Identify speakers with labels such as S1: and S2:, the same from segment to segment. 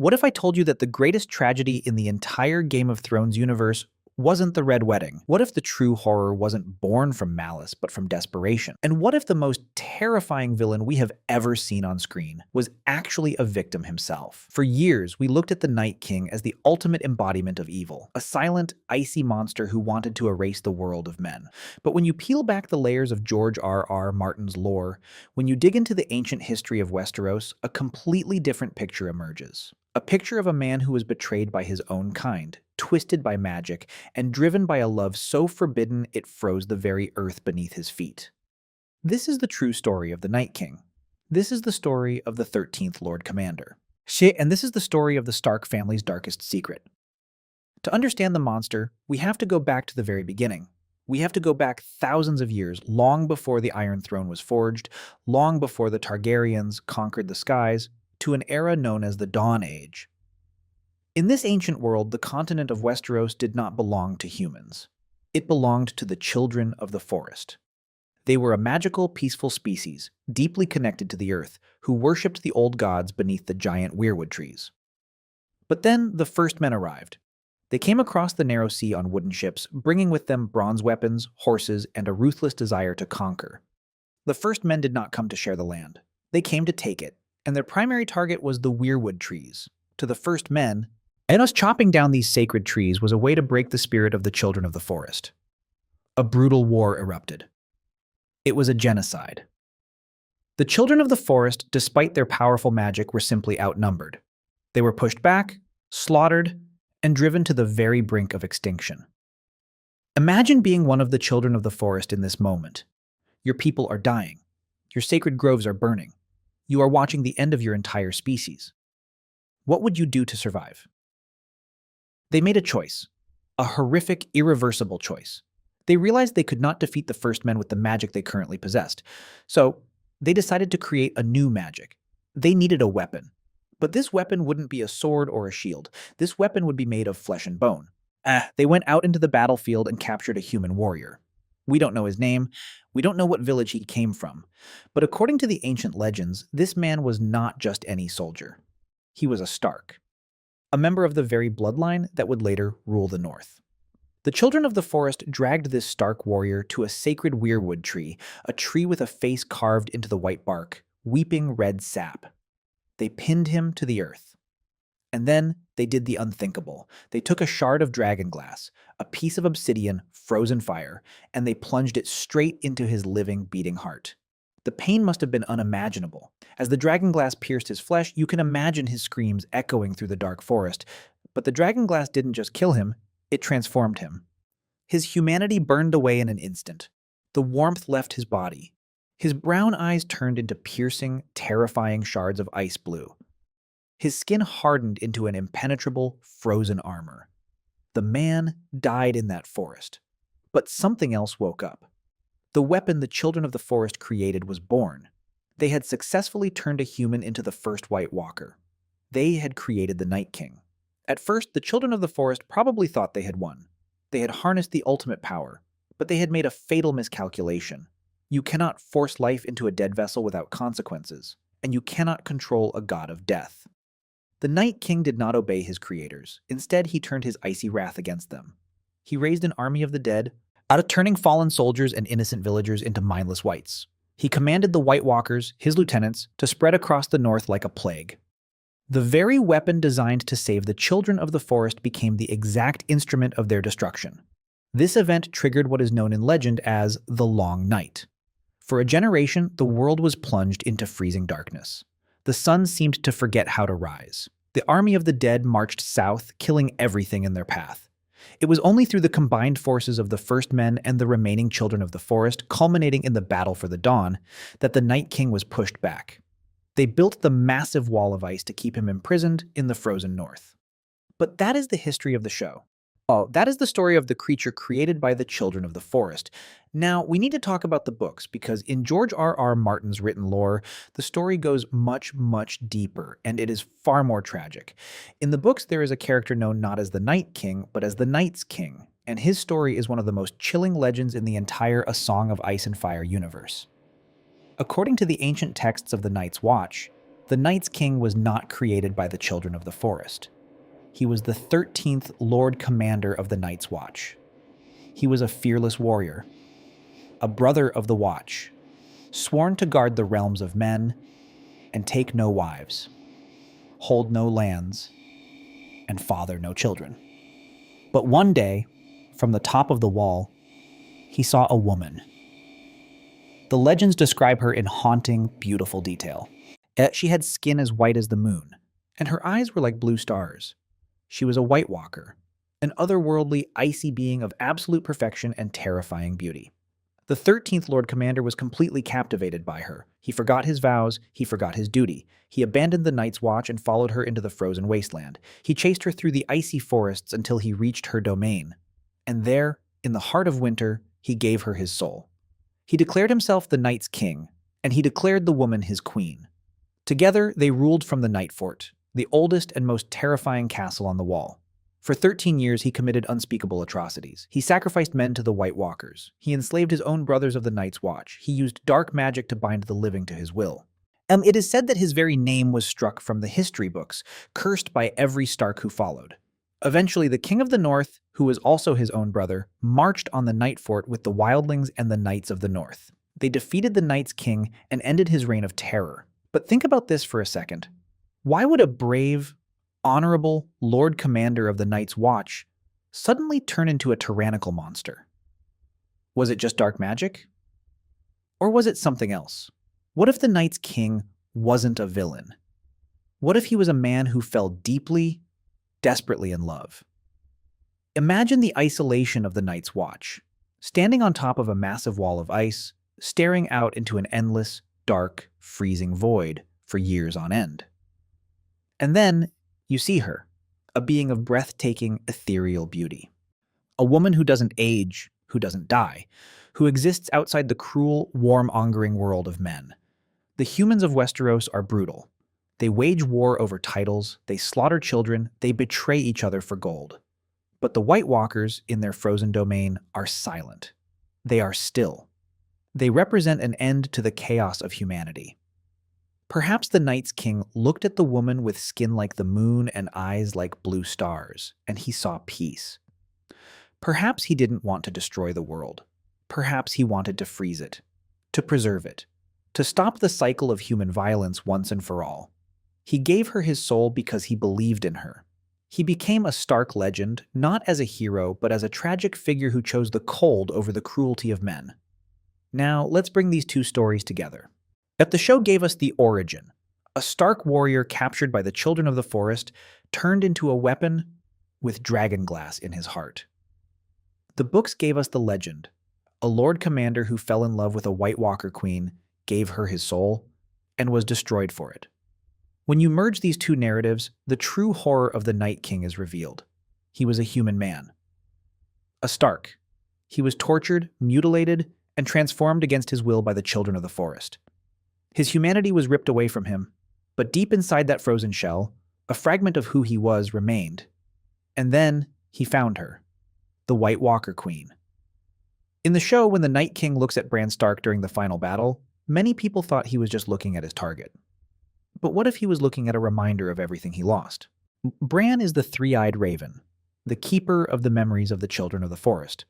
S1: What if I told you that the greatest tragedy in the entire Game of Thrones universe wasn't the Red Wedding? What if the true horror wasn't born from malice, but from desperation? And what if the most terrifying villain we have ever seen on screen was actually a victim himself? For years, we looked at the Night King as the ultimate embodiment of evil, a silent, icy monster who wanted to erase the world of men. But when you peel back the layers of George R.R. Martin's lore, when you dig into the ancient history of Westeros, a completely different picture emerges. A picture of a man who was betrayed by his own kind, twisted by magic, and driven by a love so forbidden it froze the very earth beneath his feet. This is the true story of the Night King. This is the story of the 13th Lord Commander. And this is the story of the Stark family's darkest secret. To understand the monster, we have to go back to the very beginning. We have to go back thousands of years, long before the Iron Throne was forged, long before the Targaryens conquered the skies, to an era known as the Dawn Age. In this ancient world, the continent of Westeros did not belong to humans. It belonged to the children of the forest. They were a magical, peaceful species, deeply connected to the earth, who worshipped the old gods beneath the giant weirwood trees. But then the first men arrived. They came across the narrow sea on wooden ships, bringing with them bronze weapons, horses, and a ruthless desire to conquer. The first men did not come to share the land. They came to take it, and their primary target was the weirwood trees. To the first men, us chopping down these sacred trees was a way to break the spirit of the children of the forest. A brutal war erupted. It was a genocide. The children of the forest, despite their powerful magic, were simply outnumbered. They were pushed back, slaughtered, and driven to the very brink of extinction. Imagine being one of the children of the forest in this moment. Your people are dying. Your sacred groves are burning. You are watching the end of your entire species. What would you do to survive? They made a choice, a horrific, irreversible choice. They realized they could not defeat the first men with the magic they currently possessed. So, they decided to create a new magic. They needed a weapon. But this weapon wouldn't be a sword or a shield. This weapon would be made of flesh and bone. They went out into the battlefield and captured a human warrior. We don't know his name. We don't know what village he came from. But according to the ancient legends, this man was not just any soldier. He was a Stark, a member of the very bloodline that would later rule the North. The children of the forest dragged this Stark warrior to a sacred weirwood tree, a tree with a face carved into the white bark, weeping red sap. They pinned him to the earth. And then they did the unthinkable. They took a shard of dragonglass, a piece of obsidian, frozen fire, and they plunged it straight into his living, beating heart. The pain must have been unimaginable. As the dragonglass pierced his flesh, you can imagine his screams echoing through the dark forest. But the dragonglass didn't just kill him, it transformed him. His humanity burned away in an instant. The warmth left his body. His brown eyes turned into piercing, terrifying shards of ice blue. His skin hardened into an impenetrable, frozen armor. The man died in that forest. But something else woke up. The weapon the children of the forest created was born. They had successfully turned a human into the first White Walker. They had created the Night King. At first, the children of the forest probably thought they had won. They had harnessed the ultimate power, but they had made a fatal miscalculation. You cannot force life into a dead vessel without consequences, and you cannot control a god of death. The Night King did not obey his creators. Instead, he turned his icy wrath against them. He raised an army of the dead, out of turning fallen soldiers and innocent villagers into mindless wights. He commanded the White Walkers, his lieutenants, to spread across the north like a plague. The very weapon designed to save the children of the forest became the exact instrument of their destruction. This event triggered what is known in legend as the Long Night. For a generation, the world was plunged into freezing darkness. The sun seemed to forget how to rise. The army of the dead marched south, killing everything in their path. It was only through the combined forces of the first men and the remaining children of the forest, culminating in the battle for the dawn, that the Night King was pushed back. They built the massive wall of ice to keep him imprisoned in the frozen north. But that is the history of the show. That is the story of the creature created by the children of the forest. Now, we need to talk about the books, because in George R.R. Martin's written lore, the story goes much, much deeper, and it is far more tragic. In the books, there is a character known not as the Night King, but as the Night's King, and his story is one of the most chilling legends in the entire A Song of Ice and Fire universe. According to the ancient texts of the Night's Watch, The Night's King was not created by the Children of the Forest. He was the 13th Lord Commander of the Night's Watch. He was a fearless warrior, a brother of the Watch, sworn to guard the realms of men and take no wives, hold no lands, and father no children. But one day, from the top of the wall, he saw a woman. The legends describe her in haunting, beautiful detail. She had skin as white as the moon, and her eyes were like blue stars. She was a White Walker, an otherworldly, icy being of absolute perfection and terrifying beauty. The 13th Lord Commander was completely captivated by her. He forgot his vows, he forgot his duty. He abandoned the Night's Watch and followed her into the frozen wasteland. He chased her through the icy forests until he reached her domain. And there, in the heart of winter, he gave her his soul. He declared himself the Night's King, and he declared the woman his queen. Together, they ruled from the Night Fort, the oldest and most terrifying castle on the wall. For 13 years, he committed unspeakable atrocities. He sacrificed men to the White Walkers. He enslaved his own brothers of the Night's Watch. He used dark magic to bind the living to his will. It is said that his very name was struck from the history books, cursed by every Stark who followed. Eventually, the King of the North, who was also his own brother, marched on the Night Fort with the Wildlings and the Knights of the North. They defeated the Night's King and ended his reign of terror. But think about this for a second. Why would a brave, honorable Lord Commander of the Night's Watch suddenly turn into a tyrannical monster? Was it just dark magic? Or was it something else? What if the Night's King wasn't a villain? What if he was a man who fell deeply, desperately in love? Imagine the isolation of the Night's Watch, standing on top of a massive wall of ice, staring out into an endless, dark, freezing void for years on end. And then you see her, a being of breathtaking, ethereal beauty. A woman who doesn't age, who doesn't die, who exists outside the cruel, warmongering world of men. The humans of Westeros are brutal. They wage war over titles, they slaughter children, they betray each other for gold. But the White Walkers, in their frozen domain, are silent. They are still. They represent an end to the chaos of humanity. Perhaps the Night's King looked at the woman with skin like the moon and eyes like blue stars, and he saw peace. Perhaps he didn't want to destroy the world. Perhaps he wanted to freeze it, to preserve it, to stop the cycle of human violence once and for all. He gave her his soul because he believed in her. He became a Stark legend, not as a hero, but as a tragic figure who chose the cold over the cruelty of men. Now, let's bring these two stories together. The show gave us the origin. A Stark warrior captured by the Children of the Forest turned into a weapon with dragonglass in his heart. The books gave us the legend. A Lord Commander who fell in love with a White Walker queen, gave her his soul, and was destroyed for it. When you merge these two narratives, the true horror of the Night King is revealed. He was a human man. A Stark. He was tortured, mutilated, and transformed against his will by the Children of the Forest. His humanity was ripped away from him, but deep inside that frozen shell, a fragment of who he was remained. And then he found her, the White Walker Queen. In the show, when the Night King looks at Bran Stark during the final battle, many people thought he was just looking at his target. But what if he was looking at a reminder of everything he lost? Bran is the Three-Eyed Raven, the keeper of the memories of the Children of the Forest.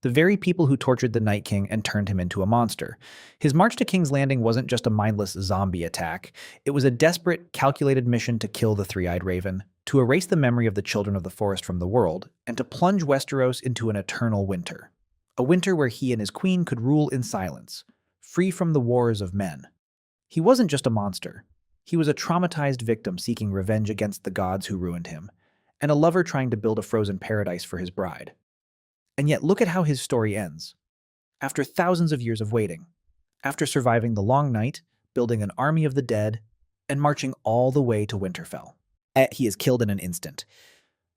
S1: The very people who tortured the Night King and turned him into a monster. His march to King's Landing wasn't just a mindless zombie attack. It was a desperate, calculated mission to kill the Three-Eyed Raven, to erase the memory of the Children of the Forest from the world, and to plunge Westeros into an eternal winter. A winter where he and his queen could rule in silence, free from the wars of men. He wasn't just a monster. He was a traumatized victim seeking revenge against the gods who ruined him, and a lover trying to build a frozen paradise for his bride. And yet look at how his story ends. After thousands of years of waiting, after surviving the long night, building an army of the dead, and marching all the way to Winterfell, he is killed in an instant.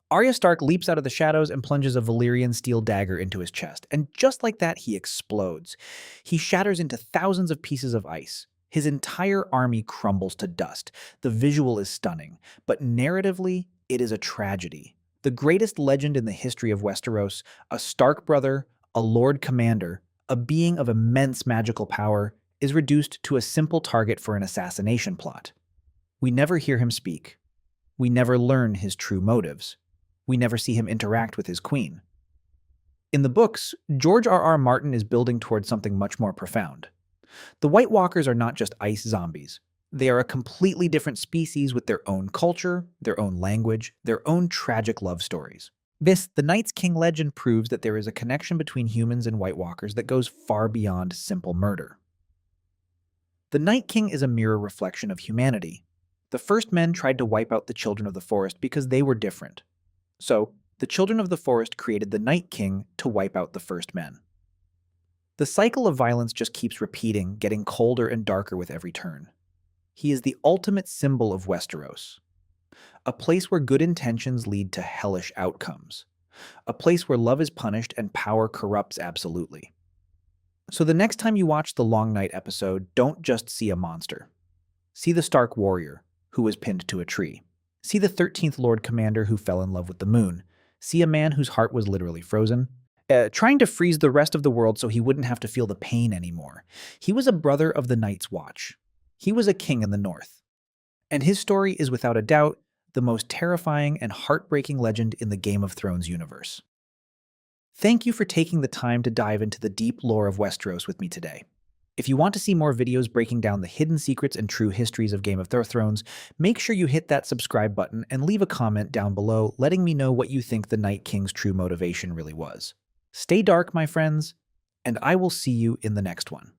S1: Arya Stark leaps out of the shadows and plunges a Valyrian steel dagger into his chest, and just like that, he explodes. He shatters into thousands of pieces of ice. His entire army crumbles to dust. The visual is stunning, but narratively, it is a tragedy. The greatest legend in the history of Westeros, a Stark brother, a Lord Commander, a being of immense magical power, is reduced to a simple target for an assassination plot. We never hear him speak. We never learn his true motives. We never see him interact with his queen. In the books, George R. R. Martin is building towards something much more profound. The White Walkers are not just ice zombies. They are a completely different species with their own culture, their own language, their own tragic love stories. The Night's King legend proves that there is a connection between humans and White Walkers that goes far beyond simple murder. The Night King is a mirror reflection of humanity. The first men tried to wipe out the children of the forest because they were different. So, the children of the forest created the Night King to wipe out the first men. The cycle of violence just keeps repeating, getting colder and darker with every turn. He is the ultimate symbol of Westeros. A place where good intentions lead to hellish outcomes. A place where love is punished and power corrupts absolutely. So the next time you watch the Long Night episode, don't just see a monster. See the Stark warrior, who was pinned to a tree. See the 13th Lord Commander who fell in love with the moon. See a man whose heart was literally frozen. Trying to freeze the rest of the world so he wouldn't have to feel the pain anymore. He was a brother of the Night's Watch. He was a king in the north. And his story is without a doubt the most terrifying and heartbreaking legend in the Game of Thrones universe. Thank you for taking the time to dive into the deep lore of Westeros with me today. If you want to see more videos breaking down the hidden secrets and true histories of Game of Thrones, make sure you hit that subscribe button and leave a comment down below letting me know what you think the Night King's true motivation really was. Stay dark, my friends, and I will see you in the next one.